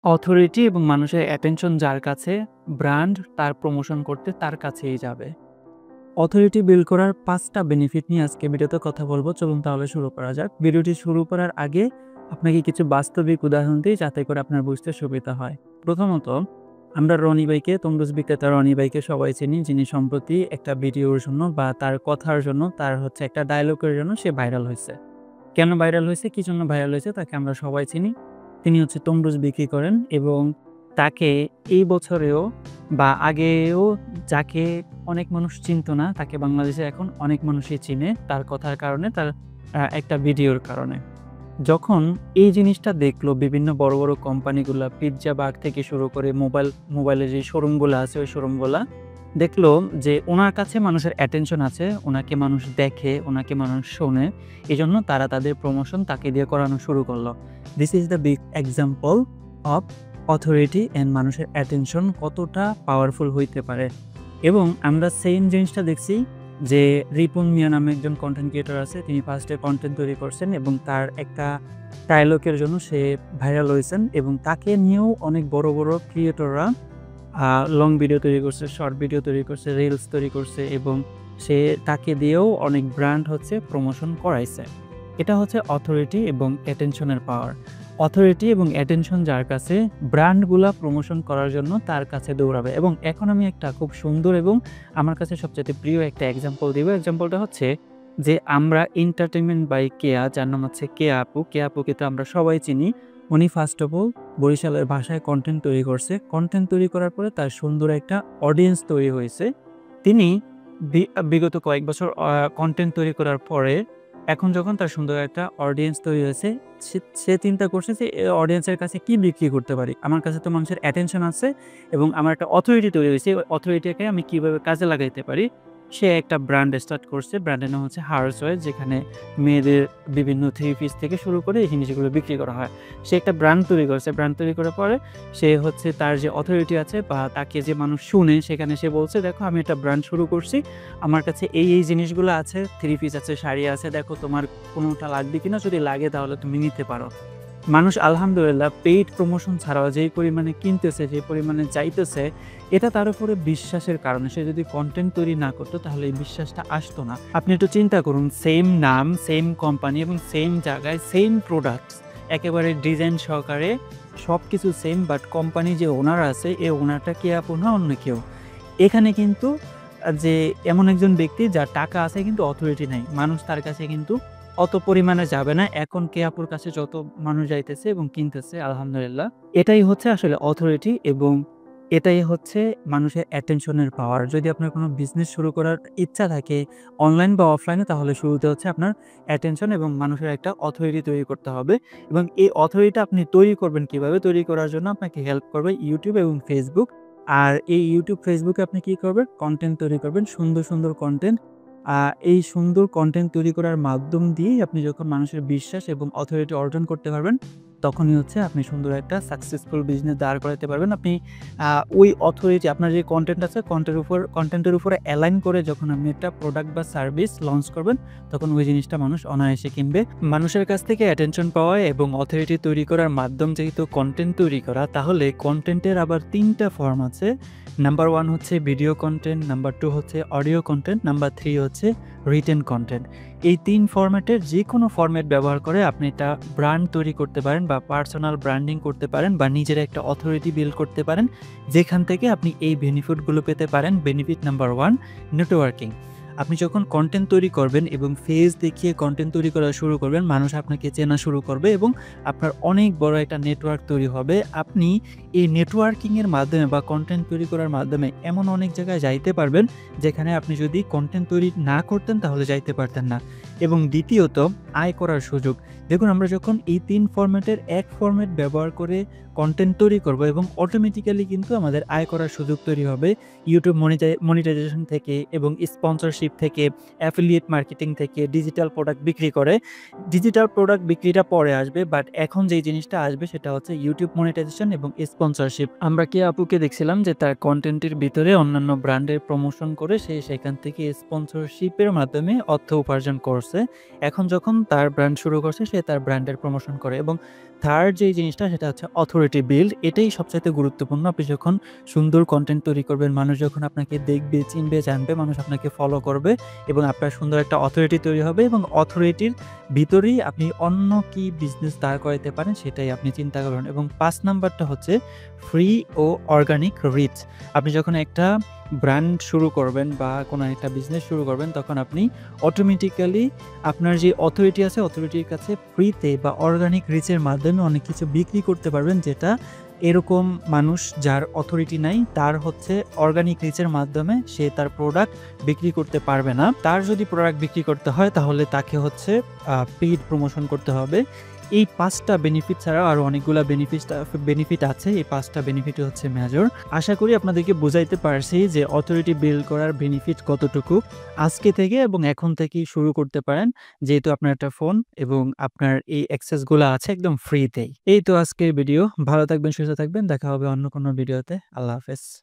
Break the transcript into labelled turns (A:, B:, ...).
A: Authority এবং মানুষের attention যার কাছে, ব্র্যান্ড তার প্রমোশন করতে তার কাছেই যাবে। অথরিটি বিল্ড করার ৫ টা বেনিফিট নিয়ে আজকে ভিডিওতে কথা বলবো। চলুন তাহলে শুরু করা যাক। ভিডিওটি শুরু করার আগে আপনাকে কিছু বাস্তবিক উদাহরণ দিই যাতে করে আপনার বুঝতে সুবিধা হয়। প্রথমত, আমরা রনি ভাইকে, তমরুজ বিক্রেতা রনি ভাইকে সবাই চিনি, যিনি সম্প্রতি একটা ভিডিওর জন্য বা তার কথার জন্য, তার হচ্ছে একটা ডায়ালগের জন্য সে ভাইরাল হইছে। কেন ভাইরাল হইছে? কি জন্য ভাইরাল হইছে? তাকে আমরা সবাই চিনি। তিনি হচ্ছে তমরুজ বিক্রি করেন এবং তাকে এই বছরেও বা আগেও যাকে অনেক মানুষ চিনত না, তাকে বাংলাদেশে এখন অনেক মানুষই চিনে তার কথার কারণে, তার একটা ভিডিওর কারণে। যখন এই জিনিসটা দেখলো বিভিন্ন বড়, বড় কোম্পানিগুলা, পিজ্জা বাগ থেকে শুরু করে মোবাইলের যে শোরুমগুলা আছে, ওই শোরুমগুলা দেখলো যে উনার কাছে মানুষের অ্যাটেনশন আছে, উনাকে মানুষ দেখে, উনাকে মানুষ শোনে। এজন্য তারা তাদের প্রমোশন তাকে দিয়ে করানো শুরু করলো। This is the big example of authority and মানুষের অ্যাটেনশন কতটা পাওয়ারফুল হইতে পারে। এবং আমরা সেইম জিনিসটা দেখছি যে রিপন মিয়া নামে একজন কনটেন্ট ক্রিয়েটর আছে। তিনি ফার্স্টে কনটেন্ট তৈরি করছেন এবং তার একটা ডায়ালগের জন্য সে ভাইরাল হয়েছেন এবং তাকে নিয়েও অনেক বড়, বড় ক্রিয়েটররা লং ভিডিও তৈরি করছে, শর্ট ভিডিও তৈরি করছে, রিলস তৈরি করছে এবং তাকে দিয়েও অনেক ব্র্যান্ড হচ্ছে প্রমোশন করাইছে। এটা হচ্ছে অথরিটি এবং অ্যাটেনশনের পাওয়ার। অথরিটি এবং অ্যাটেনশন যার কাছে, ব্র্যান্ডগুলা প্রমোশন করার জন্য তার কাছে দৌড়াবে। এবং এখন আমি একটা খুব সুন্দর এবং আমার কাছে সবচাইতে প্রিয় একটা এক্সাম্পল দিব। এক্সাম্পলটা হচ্ছে যে আমরা এন্টারটেইনমেন্ট বাই কেয়া, যার নাম হচ্ছে কেয়া আপু। কেয়া আপুকে তো আমরা সবাই চিনি। উনি ফার্স্ট অফ অল বরিশালের ভাষায় কনটেন্ট তৈরি করছে। কনটেন্ট তৈরি করার পরে তার সুন্দর একটা অডিয়েন্স তৈরি হয়েছে। তিনি বিগত কয়েক বছর কনটেন্ট তৈরি করার পরে এখন যখন তার সুন্দর একটা অডিয়েন্স তৈরি হয়েছে, সে চিন্তা করছে যে অডিয়েন্সের কাছে কি বিক্রি করতে পারি? আমার কাছে তো মানুষের অ্যাটেনশন আছে এবং আমার একটা অথরিটি তৈরি হয়েছে। ওই অথরিটিকে আমি কিভাবে কাজে লাগাইতে পারি? সে একটা ব্র্যান্ড স্টার্ট করছে। ব্র্যান্ডের নাম হচ্ছে হার চয়েস, যেখানে মেয়েদের বিভিন্ন থ্রি পিস থেকে শুরু করে এই জিনিসগুলো বিক্রি করা হয়। সে একটা ব্র্যান্ড তৈরি করেছে। ব্র্যান্ড তৈরি করার পরে সে হচ্ছে তার যে অথরিটি আছে বা তাকে যে মানুষ শুনে, সেখানে সে বলছে, "দেখো আমি একটা ব্র্যান্ড শুরু করছি। আমার কাছে এই জিনিসগুলো আছে। থ্রি পিস আছে, শাড়ি আছে। দেখো তোমার কোনোটা লাগবে কিনা? যদি লাগে তাহলে তুমি নিতে পারো।" মানুষ আলহামদুলিল্লাহ পেইড প্রমোশন ছাড়াও যেই পরিমাণে কিনতেছে, যে পরিমাণে চাইতেছে, এটা তার উপরে বিশ্বাসের কারণে। সে যদি কনটেন্ট তৈরি না করতো তাহলে এই বিশ্বাসটা আসতো না। আপনি একটু চিন্তা করুন, সেম নাম, সেম কোম্পানি এবং সেম জায়গায় সেম প্রোডাক্টস, একেবারে ডিজাইন সহকারে সবকিছু সেম, বাট কোম্পানি যে ওনার আছে, এই ওনারটা কে আপন না অন্য কেউ। এখানে কিন্তু যে এমন একজন ব্যক্তি যার টাকা আছে কিন্তু অথরিটি নাই। মানুষ তার কাছে কিন্তু অত পরিমাণে যাবে না। এখন কে আপুর কাছে যত মানুষ যাইতেছে এবং কিনতেছে আলহামদুলিল্লাহ। এটাই হচ্ছে আসলে অথরিটি এবং এটাই হচ্ছে মানুষের অ্যাটেনশনের পাওয়ার। যদি আপনার কোনো বিজনেস শুরু করার ইচ্ছা থাকে অনলাইন বা অফলাইনে, তাহলে শুরুতে হচ্ছে আপনার অ্যাটেনশন এবং মানুষের একটা অথরিটি তৈরি করতে হবে। এবং এই অথরিটিটা আপনি তৈরি করবেন কিভাবে? তৈরি করার জন্য আপনাকে হেল্প করবে YouTube এবং Facebook। আর এই YouTube, Facebook এ আপনি কি করবেন? কনটেন্ট তৈরি করবেন। সুন্দর, সুন্দর কনটেন্ট। এই সুন্দর কনটেন্ট তৈরি করার মাধ্যম দিয়েই আপনি যখন মানুষের বিশ্বাস এবং অথরিটি অর্জন করতে পারবেন, তখনই হচ্ছে আপনি সুন্দর একটা সাকসেসফুল বিজনেস দাঁড় করাইতে পারবেন। আপনি আ ওই অথরিটি, আপনার যে কনটেন্ট আছে, কনটেন্টের উপরে অ্যালাইন করে যখন আপনি একটা প্রোডাক্ট বা সার্ভিস লঞ্চ করবেন, তখন ওই জিনিসটা মানুষ অনায়াসে কিনবে। মানুষের কাছ থেকে অ্যাটেনশন পাওয়া এবং অথরিটি তৈরি করার মাধ্যম যেহেতু কনটেন্ট তৈরি করা, তাহলে কনটেন্টের আবার ৩ টা ফর্ম আছে। নাম্বার 1 হচ্ছে ভিডিও কনটেন্ট, নাম্বার 2 হচ্ছে অডিও কনটেন্ট, নাম্বার 3 হচ্ছে রিটেন কনটেন্ট। এই ৩ ফরম্যাটের যেকোনো ফরম্যাট ব্যবহার করে আপনি একটা ব্র্যান্ড তৈরি করতে পারেন বা পার্সোনাল ব্র্যান্ডিং করতে পারেন বা নিজের একটা অথরিটি বিল্ড করতে পারেন, যেখান থেকে আপনি এই বেনিফিটগুলো পেতে পারেন। Benefit number 1, networking. আপনি যখন কনটেন্ট তৈরি করবেন এবং ফেস দেখিয়ে কনটেন্ট তৈরি করা শুরু করবেন, মানুষ আপনাকে চেনা শুরু করবে এবং আপনার অনেক বড় একটা নেটওয়ার্ক তৈরি হবে। আপনি এই নেটওয়ার্কিং এর মাধ্যমে বা কনটেন্ট তৈরি করার মাধ্যমে এমন অনেক জায়গায় যাইতে পারবেন, যেখানে আপনি যদি কনটেন্ট তৈরি না করতেন তাহলে যাইতে পারতেন না। এবং দ্বিতীয়ত, আয় করার সুযোগ। দেখুন, আমরা যখন এই ৩ ফরম্যাটের এক ফরম্যাট ব্যবহার করে কনটেন্ট তৈরি করব এবং অটোমেটিক্যালি কিন্তু আমাদের আয় করার সুযোগ তৈরি হবে। YouTube মনিটাইজেশন থেকে এবং স্পন্সরশিপ থেকে, অ্যাফিলিয়েট মার্কেটিং থেকে, ডিজিটাল প্রোডাক্ট বিক্রি করে। ডিজিটাল প্রোডাক্ট বিক্রিটা পরে আসবে, বাট এখন যেই জিনিসটা আসবে সেটা হচ্ছে YouTube মনিটাইজেশন এবং স্পন্সরশিপ। আমরা কেয়া আপুকে দেখছিলাম যে তার কনটেন্টের ভিতরে অন্যান্য ব্র্যান্ডের প্রমোশন করে সে সেখান থেকে স্পন্সরশিপের মাধ্যমে অর্থ উপার্জন করছে। করছে। এখন যখন তার ব্র্যান্ড শুরু করছে সে তার ব্র্যান্ডের প্রমোশন করে এবং থার্ড যেই জিনিসটা সেটা হচ্ছে অথরিটি বিল্ড। এটাই সবচাইতে গুরুত্বপূর্ণ। আপনি যখন সুন্দর কনটেন্ট তৈরি করবেন, মানুষ যখন আপনাকে দেখবে, চিনবে, জানবে, মানুষ আপনাকে ফলো করবে এবং আপনার সুন্দর একটা অথরিটি তৈরি হবে এবং অথরিটির ভিতরেই আপনি অন্য কি বিজনেস দাঁড় করাইতে পারেন সেটাই আপনি চিন্তা করবেন এবং ৫ নাম্বারটা হচ্ছে ফ্রি ও অর্গানিক রিচ। আপনি যখন একটা ব্র্যান্ড শুরু করবেন বা কোনো একটা বিজনেস শুরু করবেন তখন আপনি অটোমেটিক্যালি আপনার যে অথরিটি আছে অথরিটির কাছে ফ্রিতে বা অর্গানিক রিচের মাধ্যমে অনেক কিছু বিক্রি করতে পারবেন, যেটা এরকম মানুষ যার অথরিটি নাই তার হচ্ছে অর্গানিক রিচের মাধ্যমে সে তার প্রোডাক্ট বিক্রি করতে পারবে না। তার যদি প্রোডাক্ট বিক্রি করতে হয় তাহলে তাকে হচ্ছে পেইড প্রমোশন করতে হবে। এই ৫ টা বেনিফিট ছাড়াও আরো অনেকগুলা বেনিফিট আছে। এই ৫ টা বেনিফিটই হচ্ছে মেজর। আশা করি আপনাদেরকে বুঝাইতে পারছি যে অথরিটি বিল্ড করার বেনিফিট কতটুকু। আজকে থেকে এবং এখন থেকেই শুরু করতে পারেন। যেহেতু আপনার একটা ফোন এবং আপনার এই অ্যাক্সেস গুলা আছে একদম ফ্রিতেই। এই তো আজকের ভিডিও। ভালো থাকবেন, সুস্থ থাকবেন। দেখা হবে অন্য কোনো ভিডিওতে। আল্লাহ হাফেজ।